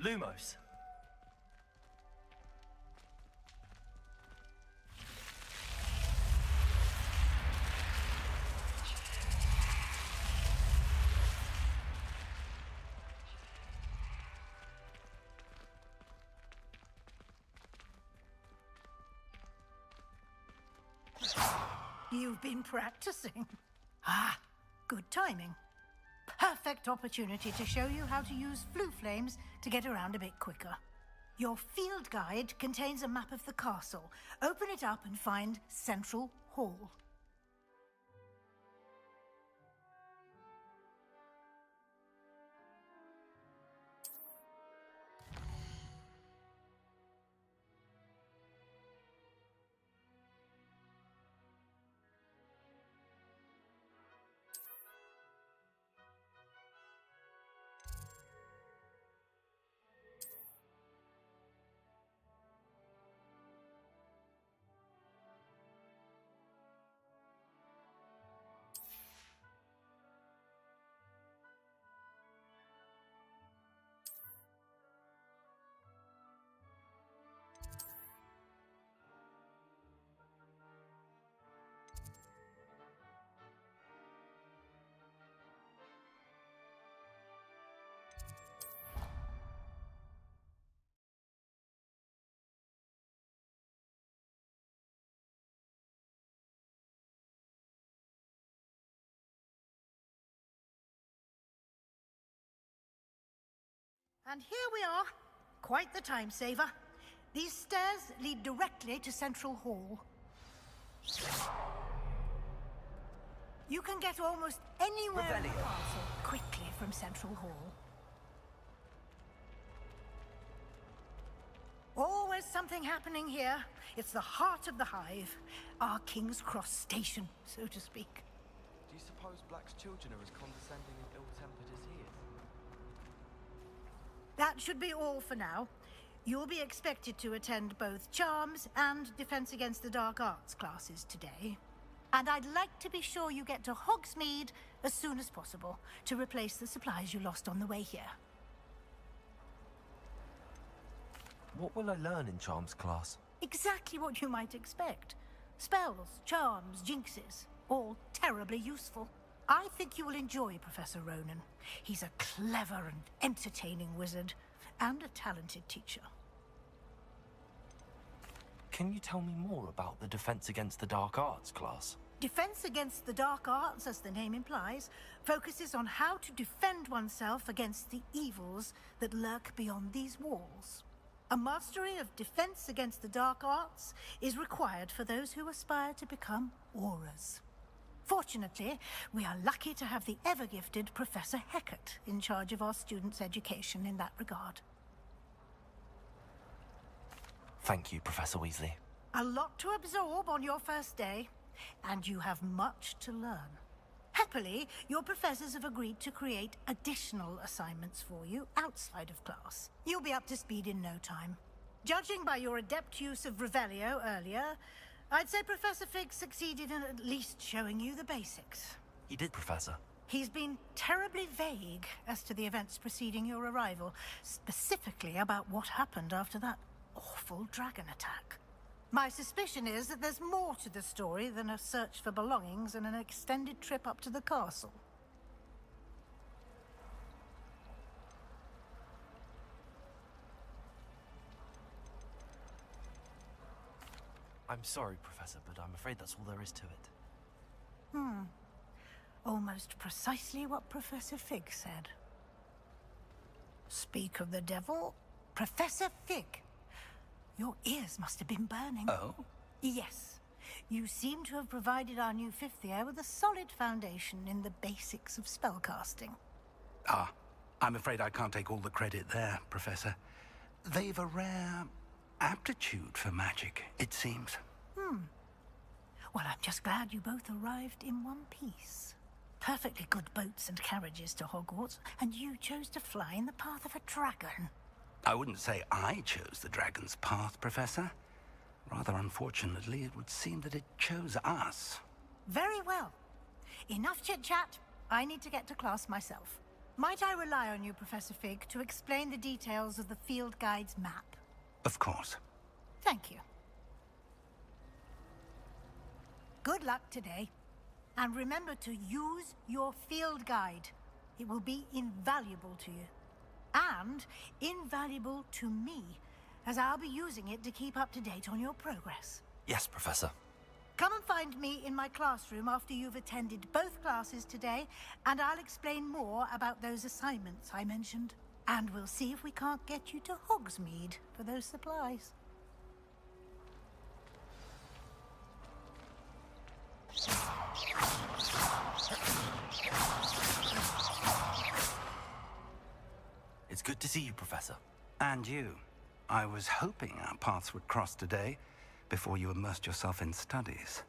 Lumos. You've been practicing. Ah, good timing. Perfect opportunity to show you how to use flue flames to get around a bit quicker. Your field guide contains a map of the castle. Open it up and find Central Hall. And here we are. Quite the time saver. These stairs lead directly to Central Hall. You can get almost anywhere in the castle quickly from Central Hall. Always something happening here. It's the heart of the hive. Our King's Cross station, so to speak. Do you suppose Black's children are as condescending and ill-tempered as he is? That should be all for now. You'll be expected to attend both Charms and Defense Against the Dark Arts classes today. And I'd like to be sure you get to Hogsmeade as soon as possible to replace the supplies you lost on the way here. What will I learn in Charms class? Exactly what you might expect. Spells, charms, jinxes, all terribly useful. I think you will enjoy Professor Ronan. He's a clever and entertaining wizard, and a talented teacher. Can you tell me more about the Defense Against the Dark Arts class? Defense Against the Dark Arts, as the name implies, focuses on how to defend oneself against the evils that lurk beyond these walls. A mastery of Defense Against the Dark Arts is required for those who aspire to become Aurors. Fortunately, we are lucky to have the ever-gifted Professor Hecat in charge of our students' education in that regard. Thank you, Professor Weasley. A lot to absorb on your first day, and you have much to learn. Happily, your professors have agreed to create additional assignments for you outside of class. You'll be up to speed in no time. Judging by your adept use of Revelio earlier, I'd say Professor Fig succeeded in at least showing you the basics. He did, Professor. He's been terribly vague as to the events preceding your arrival, specifically about what happened after that awful dragon attack. My suspicion is that there's more to the story than a search for belongings and an extended trip up to the castle. I'm sorry, Professor, but I'm afraid that's all there is to it. Almost precisely what Professor Fig said. Speak of the devil, Professor Fig. Your ears must have been burning. Oh? Yes. You seem to have provided our new fifth year with a solid foundation in the basics of spellcasting. Ah, I'm afraid I can't take all the credit there, Professor. They've a rare aptitude for magic, it seems. Well, I'm just glad you both arrived in one piece. Perfectly good boats and carriages to Hogwarts, and you chose to fly in the path of a dragon. I wouldn't say I chose the dragon's path, Professor. Rather unfortunately, it would seem that it chose us. Very well. Enough chit-chat. I need to get to class myself. Might I rely on you, Professor Fig, to explain the details of the field guide's map? Of course. Thank you. Good luck today. And remember to use your field guide. It will be invaluable to you. And invaluable to me, as I'll be using it to keep up to date on your progress. Yes, Professor. Come and find me in my classroom after you've attended both classes today, and I'll explain more about those assignments I mentioned. And we'll see if we can't get you to Hogsmeade for those supplies. It's good to see you, Professor. And you. I was hoping our paths would cross today, before you immersed yourself in studies.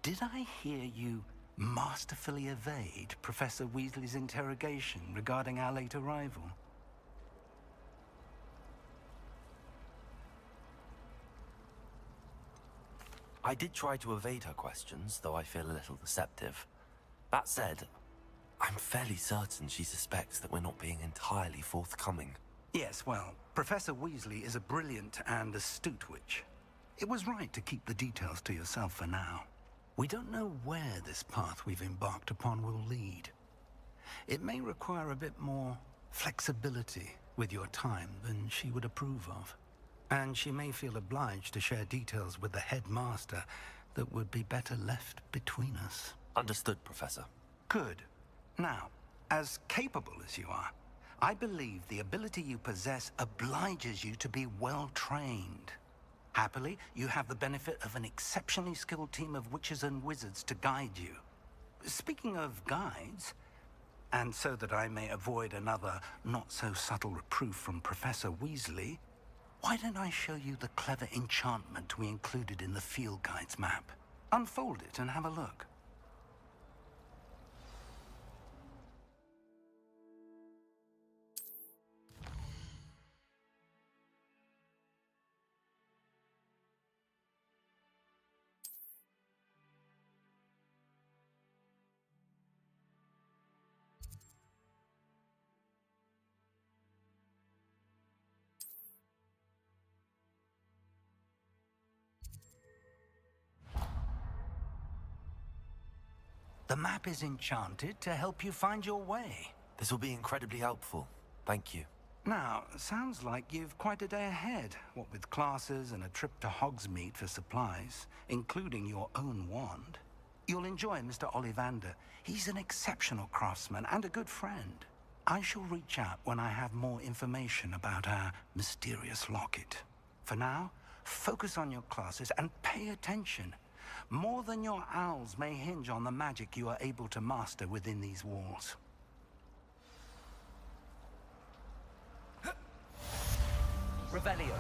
Did I hear you masterfully evade Professor Weasley's interrogation regarding our late arrival? I did try to evade her questions, though I feel a little deceptive. That said, I'm fairly certain she suspects that we're not being entirely forthcoming. Yes, well, Professor Weasley is a brilliant and astute witch. It was right to keep the details to yourself for now. We don't know where this path we've embarked upon will lead. It may require a bit more flexibility with your time than she would approve of. And she may feel obliged to share details with the headmaster that would be better left between us. Understood, Professor. Good. Now, as capable as you are, I believe the ability you possess obliges you to be well trained. Happily, you have the benefit of an exceptionally skilled team of witches and wizards to guide you. Speaking of guides, and so that I may avoid another not-so-subtle reproof from Professor Weasley, why don't I show you the clever enchantment we included in the field guide's map? Unfold it and have a look. The map is enchanted to help you find your way. This will be incredibly helpful. Thank you. Now, sounds like you've quite a day ahead, what with classes and a trip to Hogsmeade for supplies, including your own wand. You'll enjoy Mr. Ollivander. He's an exceptional craftsman and a good friend. I shall reach out when I have more information about our mysterious locket. For now, focus on your classes and pay attention. More than your owls may hinge on the magic you are able to master within these walls. Revelio.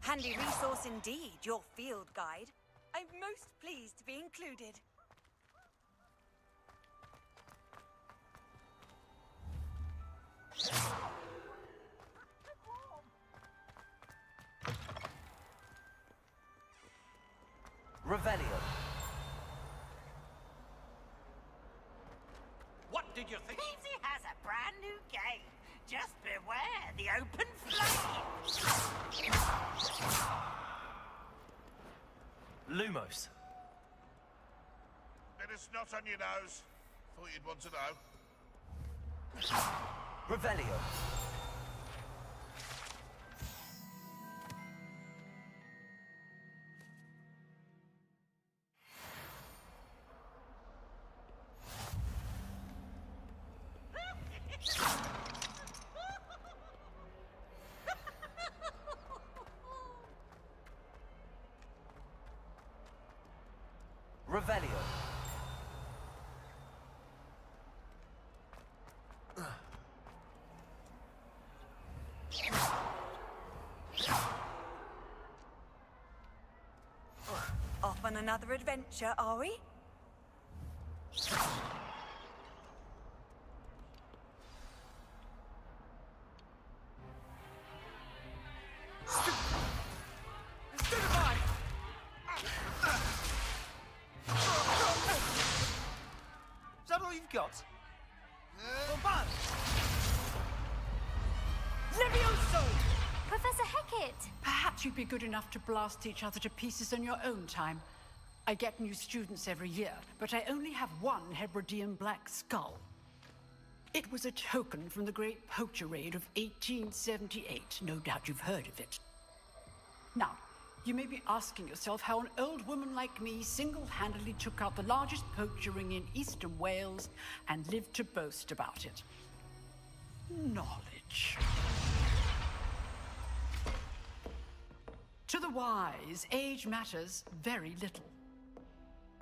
Handy resource indeed, your field guide. I'm most pleased to be included. Revelio. What did you think? Peasy has a brand new game. Just beware the open flame. Lumos. Then it's not on your nose. Thought you'd want to know. Revelio. Revelio. another adventure, are we? Is that all you've got? Levioso! Professor Hecat! Perhaps you'd be good enough to blast each other to pieces in your own time. I get new students every year, but I only have one Hebridean black skull. It was a token from the Great Poacher Raid of 1878. No doubt you've heard of it. Now, you may be asking yourself how an old woman like me single-handedly took out the largest poacher ring in eastern Wales and lived to boast about it. Knowledge. To the wise, age matters very little.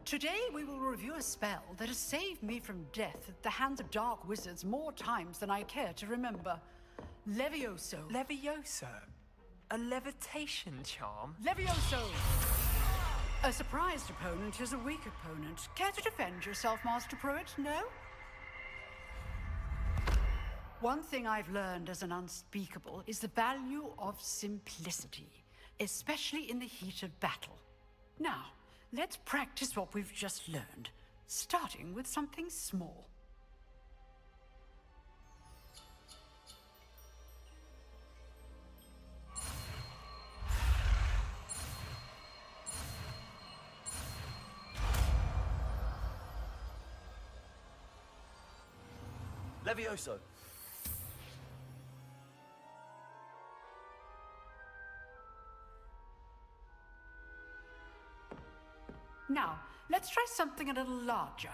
Today we will review a spell that has saved me from death at the hands of dark wizards more times than I care to remember. Levioso. Levioso? A levitation charm? Levioso! A surprised opponent is a weak opponent. Care to defend yourself, Master Pruitt? No? One thing I've learned as an unspeakable is the value of simplicity, especially in the heat of battle. Now, let's practice what we've just learned, starting with something small. Levioso. Now, let's try something a little larger.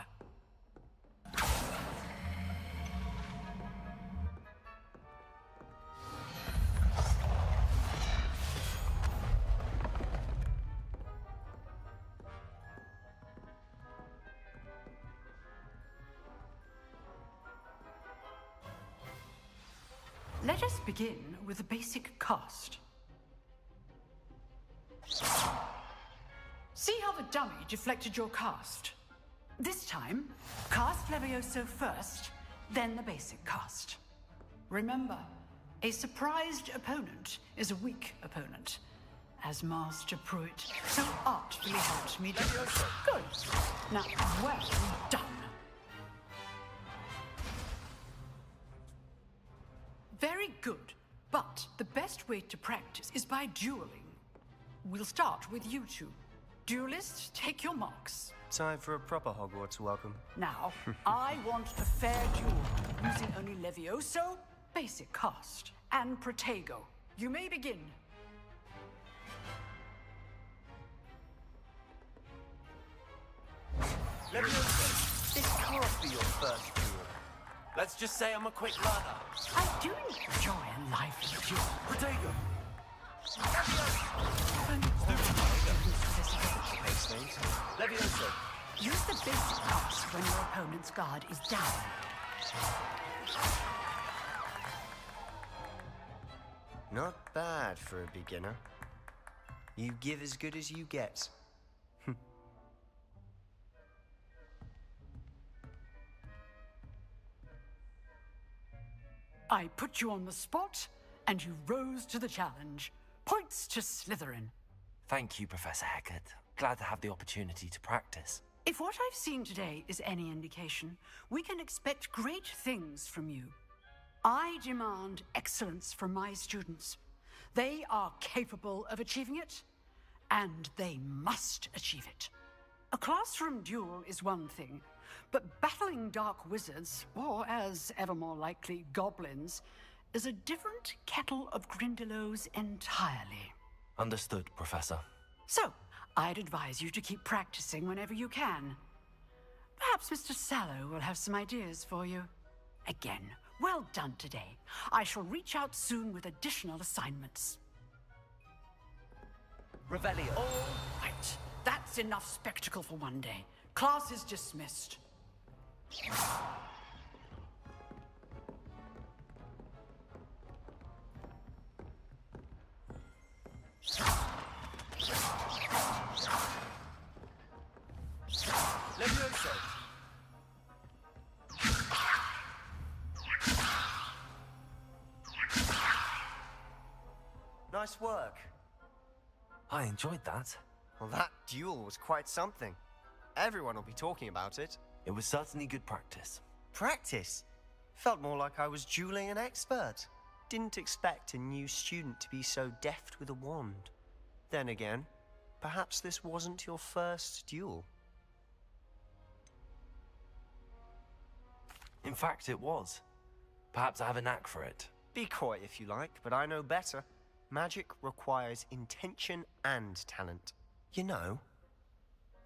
Let us begin with a basic cast. See how the dummy deflected your cast? This time, cast Levioso first, then the basic cast. Remember, a surprised opponent is a weak opponent, as Master Pruitt so artfully helped me do. Good. Now, well done. Very good, but the best way to practice is by dueling. We'll start with you two. Duelists, take your marks. Time for a proper Hogwarts welcome. Now, I want a fair duel, using only Levioso, basic cast, and Protego. You may begin. Levioso, this can't be your first duel. Let's just say I'm a quick learner. I do enjoy a lively duel. Protego! Levioso. Use the basic cast when your opponent's guard is down. Not bad for a beginner. You give as good as you get. I put you on the spot, and you rose to the challenge. Points to Slytherin. Thank you, Professor Hecat. Glad to have the opportunity to practice. If what I've seen today is any indication, we can expect great things from you. I demand excellence from my students. They are capable of achieving it, and they must achieve it. A classroom duel is one thing, but battling dark wizards, or as ever more likely, goblins, is a different kettle of Grindylows entirely. Understood, Professor. So, I'd advise you to keep practicing whenever you can. Perhaps Mr. Sallow will have some ideas for you. Again, well done today. I shall reach out soon with additional assignments. Revelio. All right. That's enough spectacle for one day. Class is dismissed. Levioso! Nice work. I enjoyed that. Well, that duel was quite something. Everyone will be talking about it. It was certainly good practice. Practice? Felt more like I was dueling an expert. Didn't expect a new student to be so deft with a wand. Then again, perhaps this wasn't your first duel. In fact, it was. Perhaps I have a knack for it. Be coy if you like, but I know better. Magic requires intention and talent. You know,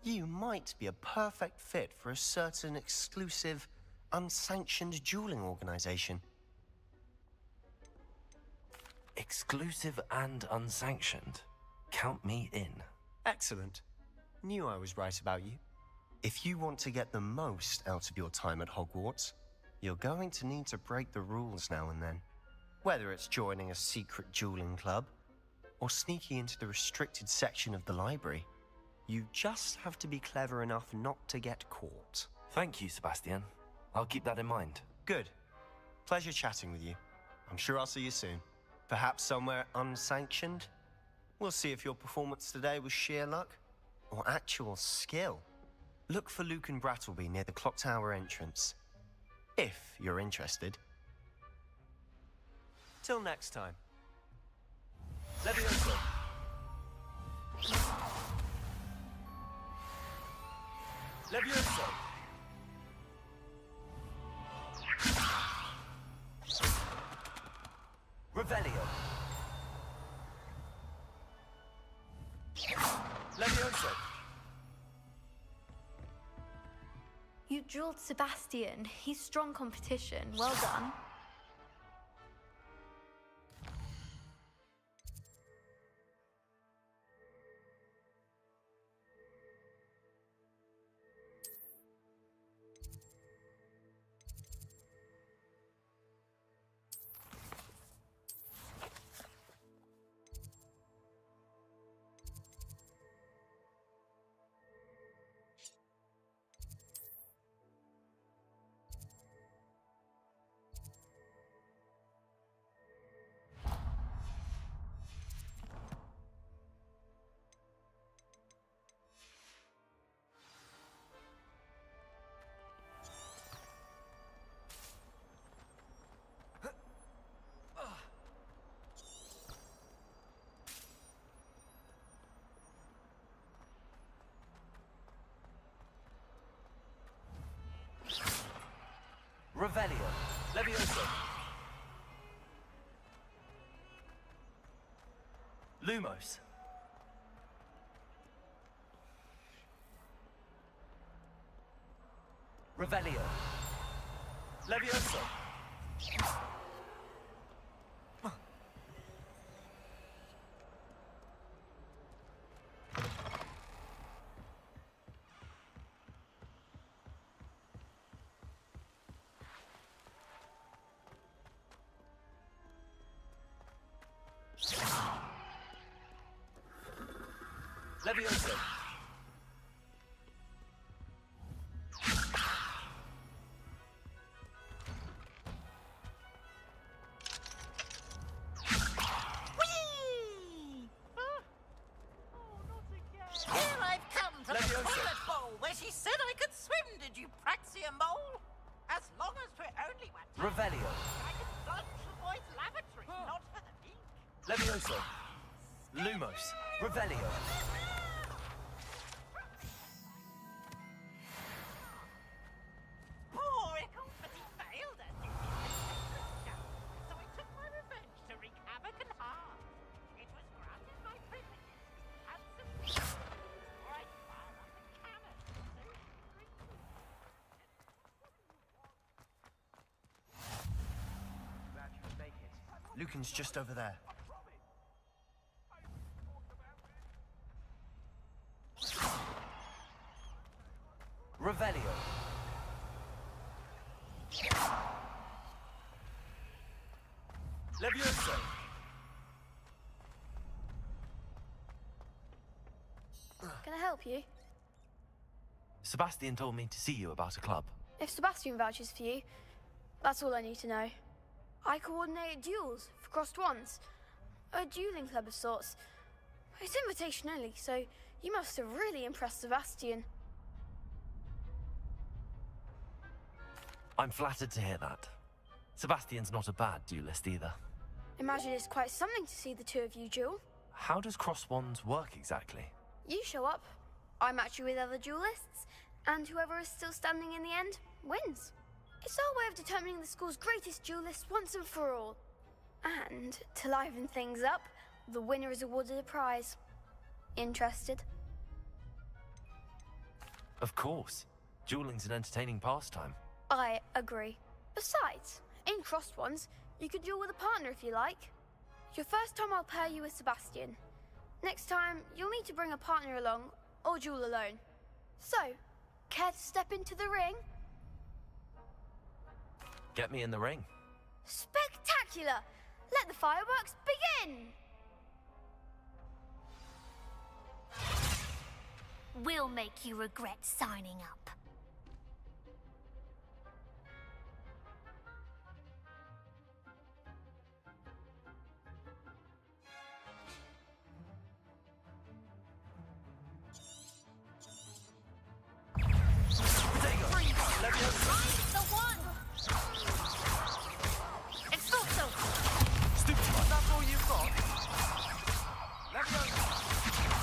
you might be a perfect fit for a certain exclusive, unsanctioned dueling organization. Exclusive and unsanctioned. Count me in. Excellent. Knew I was right about you. If you want to get the most out of your time at Hogwarts, you're going to need to break the rules now and then. Whether it's joining a secret dueling club, or sneaking into the restricted section of the library, you just have to be clever enough not to get caught. Thank you, Sebastian. I'll keep that in mind. Good. Pleasure chatting with you. I'm sure I'll see you soon. Perhaps somewhere unsanctioned? We'll see if your performance today was sheer luck or actual skill. Look for Luke and Brattleby near the clock tower entrance, if you're interested. Till next time. Levioso. Levioso. Revelio. Levioso. You dueled Sebastian. He's strong competition. Well done. Revelio. Levioso. Lumos. Revelio. Levioso. Levioso. Whee! Here I've come to the Levioso. toilet bowl where she said I could swim, did you praxia mole? As long as we're only one time, Revelio. I can plunge the boys' lavatory, not for the meek. Levioso. Lumos. Revelio. Poor Ickle, but he failed at it. So I took my revenge to wreak havoc and harm. It was granted my privileges and some or I'd fire up a cannon. Lucan's just over there. Revelio. Levioso. Can I help you? Sebastian told me to see you about a club. If Sebastian vouches for you, that's all I need to know. I coordinate duels for crossed wands. A dueling club of sorts. It's invitation only, so you must have really impressed Sebastian. I'm flattered to hear that. Sebastian's not a bad duelist either. Imagine it's quite something to see the two of you duel. How does cross wands work exactly? You show up, I match you with other duelists, and whoever is still standing in the end wins. It's our way of determining the school's greatest duelist once and for all. And to liven things up, the winner is awarded a prize. Interested? Of course. Dueling's an entertaining pastime. I agree. Besides, in crossed ones, you could duel with a partner if you like. Your first time I'll pair you with Sebastian. Next time, you'll need to bring a partner along, or duel alone. So, care to step into the ring? Get me in the ring. Spectacular! Let the fireworks begin! We'll make you regret signing up. The one! Expulso! Stupid one. That's all you've got?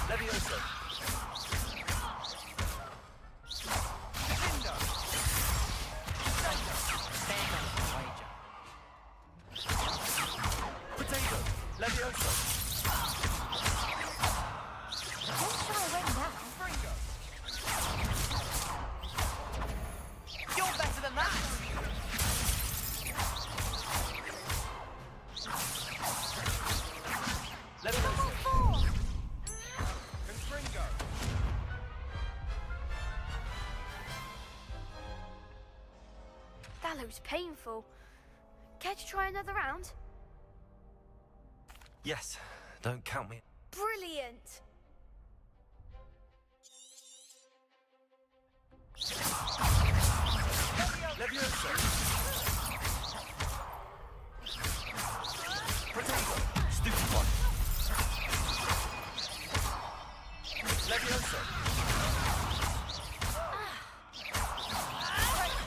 Levioso. Bingo! Stand on the wager. Potato. Levioso. Don't shy away now. Bingo! You're better than that! Levioso. Confringo! That looks painful. Care to try another round? Yes. Don't count me. Brilliant! Levioso. Potato. Stupid one. Levioso.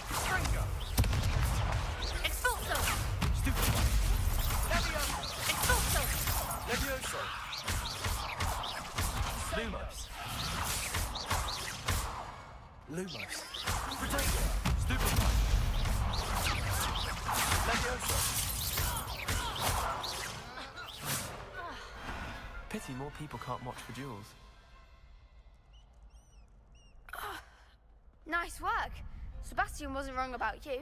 Confringo! Expulso! Stupid one. Expulso! Levioso. Lumos. Lumos. Potato. Stupid one. Levioso. Pity more people can't watch for duels. Nice work. Sebastian wasn't wrong about you.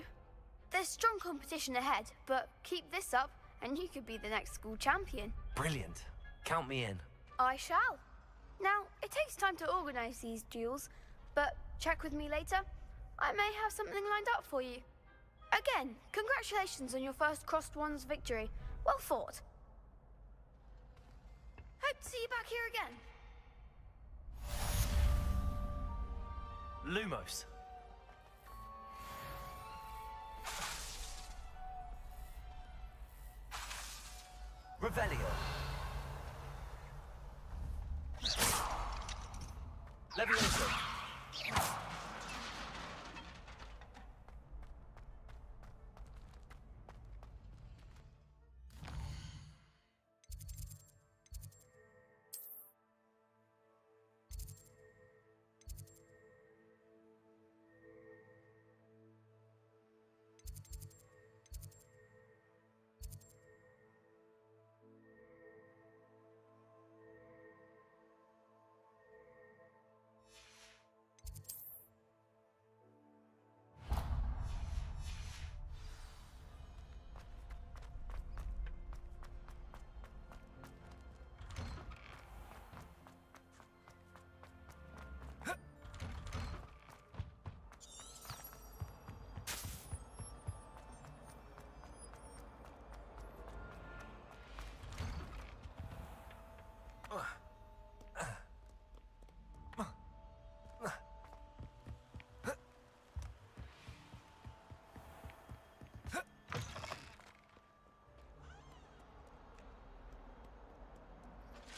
There's strong competition ahead, but keep this up and you could be the next school champion. Brilliant. Count me in. I shall. Now, it takes time to organise these duels, but check with me later. I may have something lined up for you. Again, congratulations on your first crossed wands victory. Well fought. Hope to see you back here again. Lumos. Revelio. Levioso.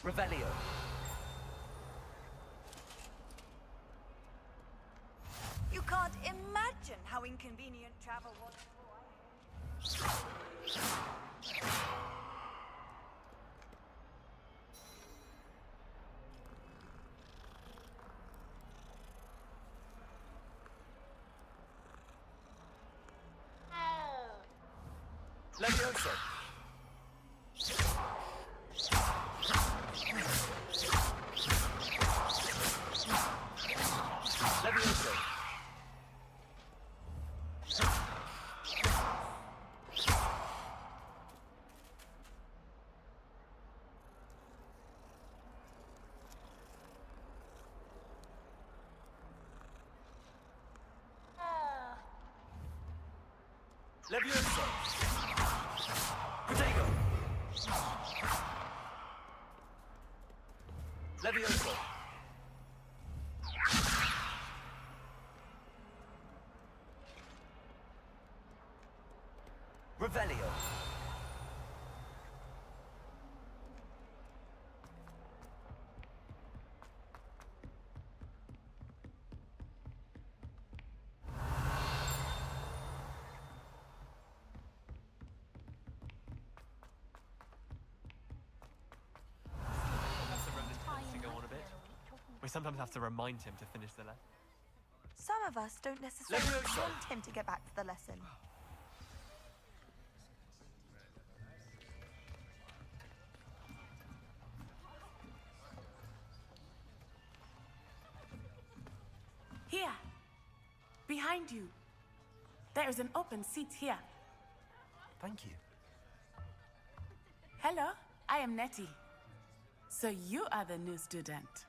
Revelio. You can't imagine how inconvenient travel was before Levioso. Levioso. Levioso. Protego. Levioso. Revelio. We sometimes have to remind him to finish the lesson. Some of us don't necessarily want him to get back to the lesson. Here, behind you. There is an open seat here. Thank you. Hello, I am Nettie. So you are the new student.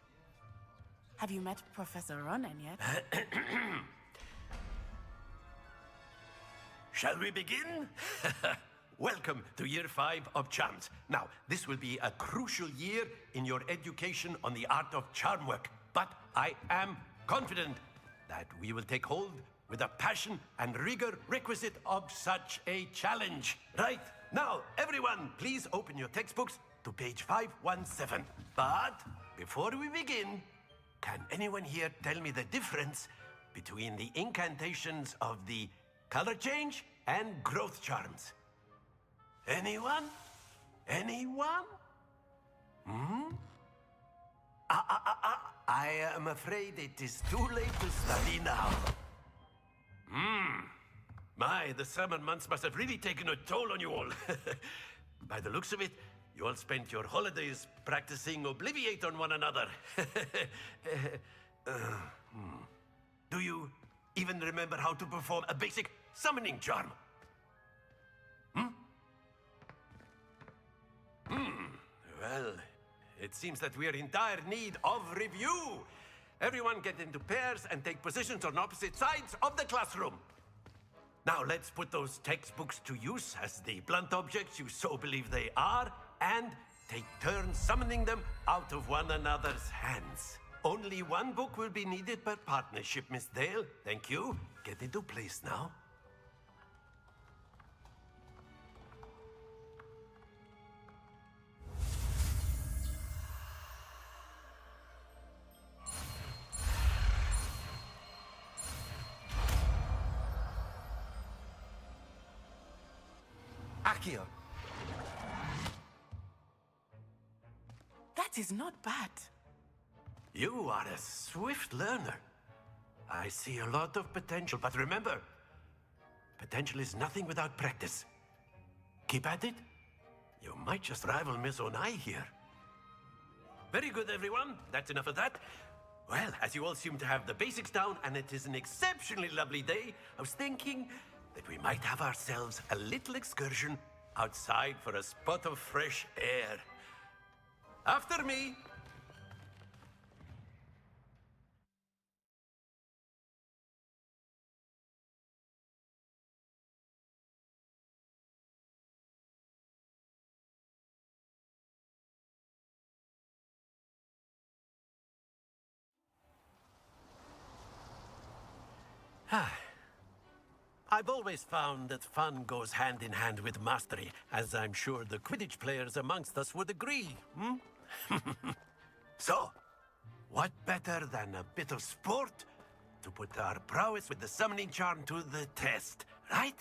Have you met Professor Ronan yet? Shall we begin? Welcome to Year 5 of Charms. Now, this will be a crucial year in your education on the art of charm work. But I am confident that we will take hold with the passion and rigor requisite of such a challenge. Right, now, everyone, please open your textbooks to page 517. But before we begin, can anyone here tell me the difference between the incantations of the color change and growth charms? Anyone? Anyone? I am afraid it is too late to study now. My, the summer months must have really taken a toll on you all. By the looks of it, you all spent your holidays practicing Obliviate on one another. Do you even remember how to perform a basic summoning charm? Well, it seems that we are in dire need of review. Everyone get into pairs and take positions on opposite sides of the classroom. Now let's put those textbooks to use as the blunt objects you so believe they are, and take turns summoning them out of one another's hands. Only one book will be needed per partnership, Miss Dale. Thank you. Get into place now. Accio. That is not bad. You are a swift learner. I see a lot of potential, but remember, potential is nothing without practice. Keep at it. You might just rival Miss Onai here. Very good, everyone. That's enough of that. Well, as you all seem to have the basics down, and it is an exceptionally lovely day, I was thinking that we might have ourselves a little excursion outside for a spot of fresh air. After me. I've always found that fun goes hand in hand with mastery, as I'm sure the Quidditch players amongst us would agree. So, what better than a bit of sport to put our prowess with the summoning charm to the test, right?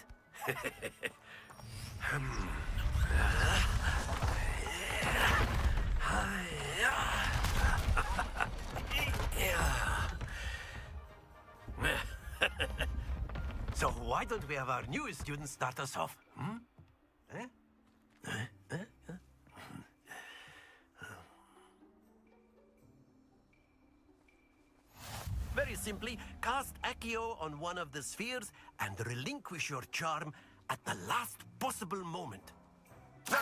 So why don't we have our newest student start us off? Hmm? Very simply, cast Accio on one of the spheres and relinquish your charm at the last possible moment. Now,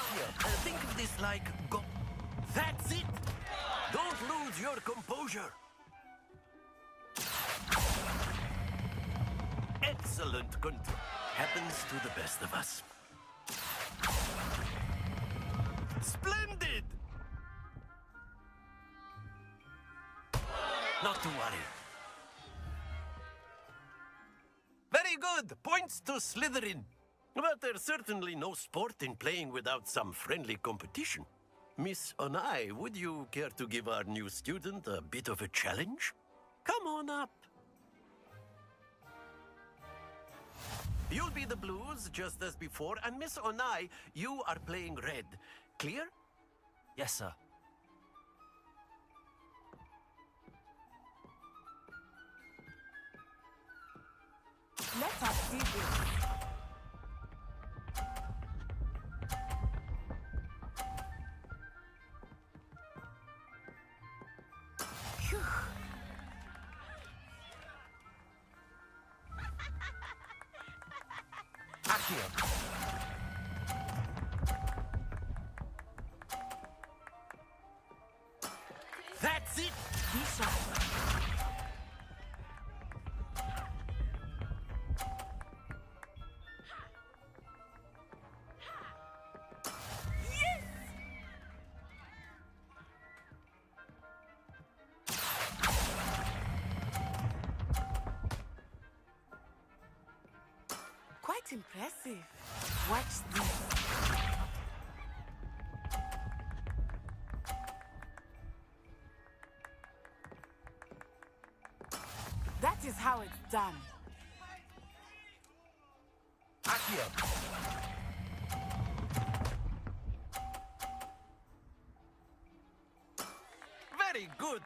think of this like go... That's it! Don't lose your composure! Excellent, Kuntil. Happens to the best of us. Splendid! Not to worry. Very good! Points to Slytherin. But there's certainly no sport in playing without some friendly competition. Miss Onai, would you care to give our new student a bit of a challenge? Come on up. You'll be the blues, just as before, and Miss Onai, you are playing red. Clear? Yes, sir. Let us see this. Phew. Accio. That's it! Be sharp. Quite impressive. Watch this. That is how it's done. Accio. Very good.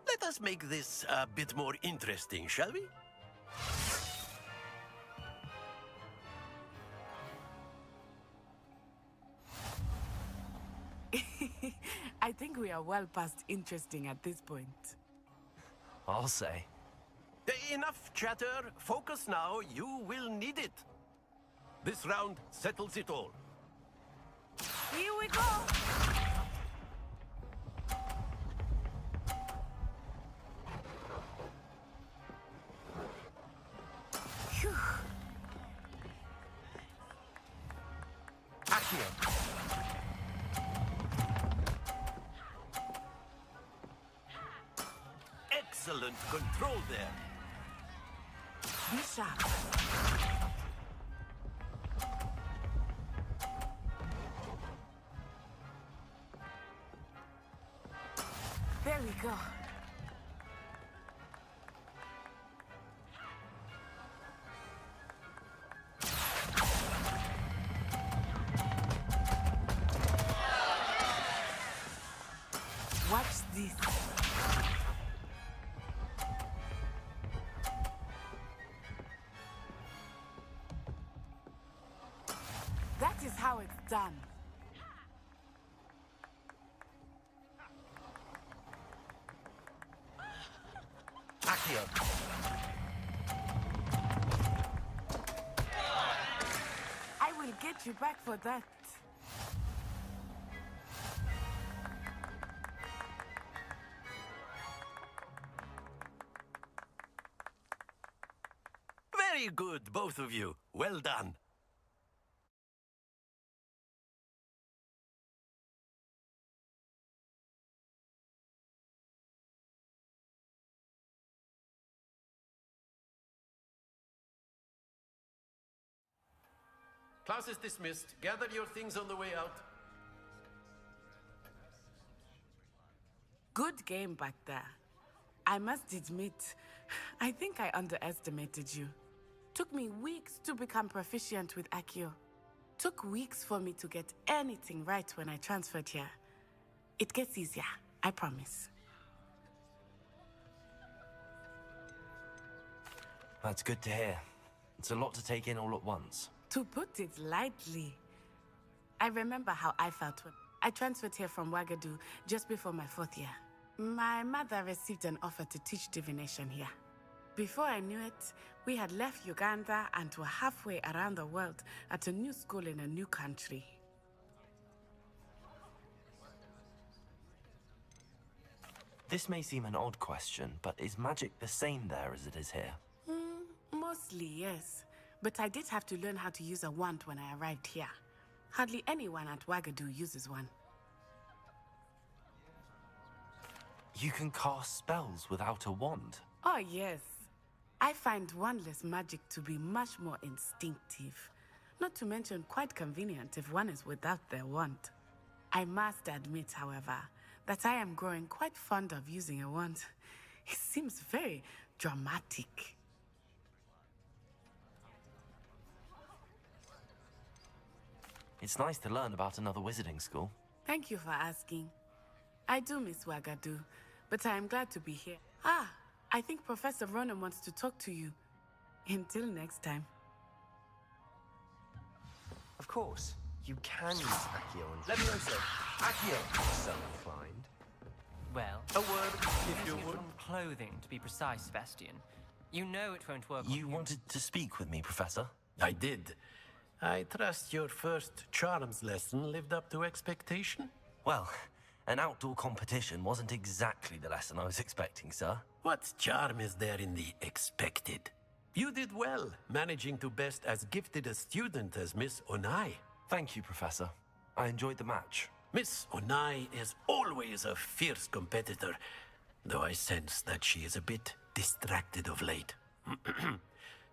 Let us make this a bit more interesting, shall we? I think we are well past interesting at this point. I'll say. Enough chatter. Focus now. You will need it. This round settles it all. Here we go! Phew. Accio. Excellent control there. Be sharp. There we go. Watch this. That is how it's done. Accio. I will get you back for that. Very good, both of you. Well done. Class is dismissed. Gather your things on the way out. Good game back there. I must admit, I think I underestimated you. Took me weeks to become proficient with Accio. Took weeks for me to get anything right when I transferred here. It gets easier, I promise. That's good to hear. It's a lot to take in all at once. To put it lightly, I remember how I felt when I transferred here from Wagadu just before my 4th year. My mother received an offer to teach divination here. Before I knew it, we had left Uganda and were halfway around the world at a new school in a new country. This may seem an odd question, but is magic the same there as it is here? Mostly, yes. But I did have to learn how to use a wand when I arrived here. Hardly anyone at Wagadu uses one. You can cast spells without a wand? Oh, yes. I find wandless magic to be much more instinctive. Not to mention quite convenient if one is without their wand. I must admit, however, that I am growing quite fond of using a wand. It seems very dramatic. It's nice to learn about another wizarding school. Thank you for asking. I do miss Wagadu, but I am glad to be here. Ah, I think Professor Ronan wants to talk to you. Until next time. Of course, you can use Accio and Levioso. Accio, so inclined. Well, A word, if you using it would. from clothing, to be precise, Sebastian. You know it won't work on You wanted to speak with me, Professor? I did. I trust your first charms lesson lived up to expectation? Well, an outdoor competition wasn't exactly the lesson I was expecting, sir. What charm is there in the expected? You did well, managing to best as gifted a student as Miss Onai. Thank you, Professor. I enjoyed the match. Miss Onai is always a fierce competitor, though I sense that she is a bit distracted of late.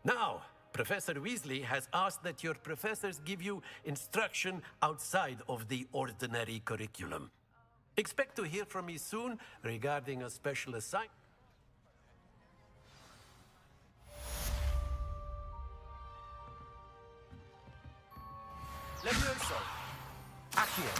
Now, Professor Weasley has asked that your professors give you instruction outside of the ordinary curriculum. Expect to hear from me soon regarding a special assignment. Levioso! Accio!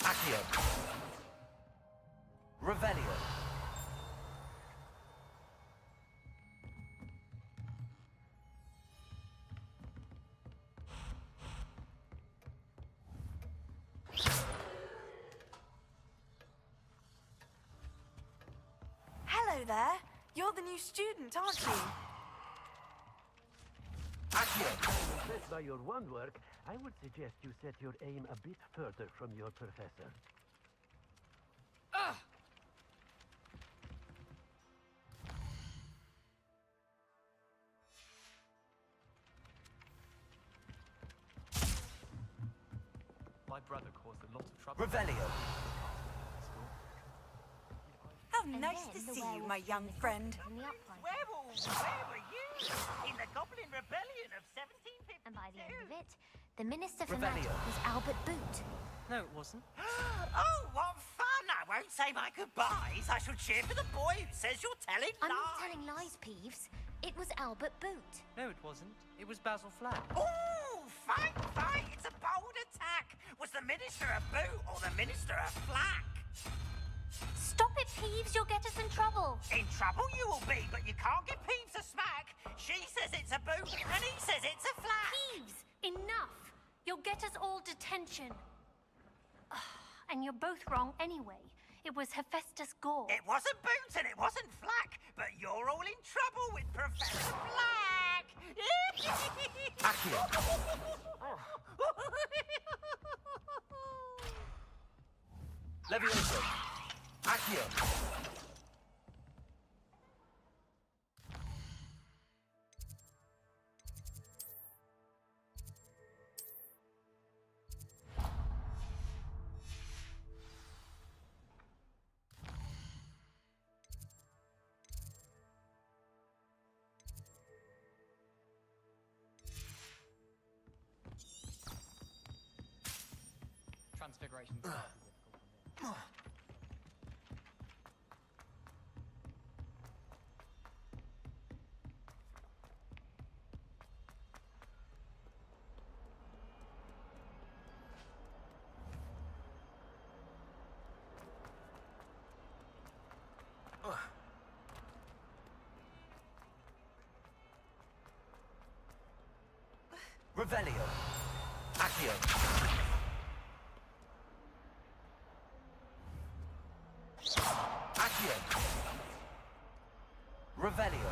Accio! Revelio! Hello there. You're the new student, aren't you? Impressed by your wand work, I would suggest you set your aim a bit further from your professor. My brother caused a lot of trouble. Revelio! How nice to see you, my young friend. Werewolves, where were you? In the Goblin Rebellion of 1752. And by the end of it, the Minister for Revelio. Magic was Albert Boot. No, it wasn't. Oh, what fun! I won't say my goodbyes. I shall cheer for the boy who says you're telling I'm lies. not telling lies, Peeves. It was Albert Boot. No, it wasn't. It was Basil Flack. Ooh, fight, fight! It's a bold attack. Was the Minister a boot or the Minister a flack? Stop it, Peeves. You'll get us in trouble. In trouble you will be, but you can't give Peeves a smack. She says it's a boot, and he says it's a flack. Peeves, enough. You'll get us all detention. And you're both wrong anyway. It was Hephaestus Gore. It wasn't boot and it wasn't flack, but you're all in trouble with Professor Flack. Accio! Levioso! Accio! Revelio. Accio. Accio. Revelio.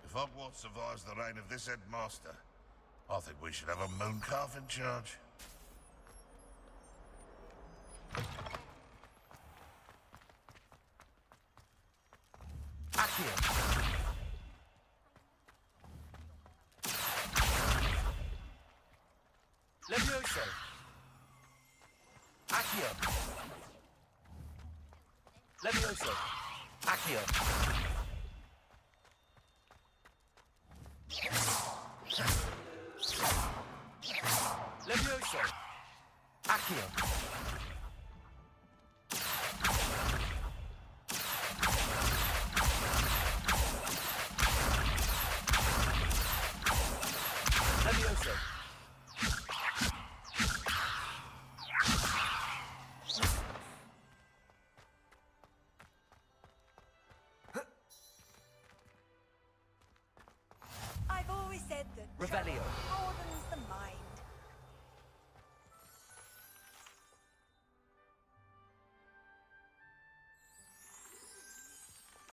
If Hogwarts survives the reign of this headmaster, I think we should have a mooncalf in charge. Accio. Levioso. Accio. Levioso. Accio. Levioso. Accio. Levioso. I've always said that Revelio. more than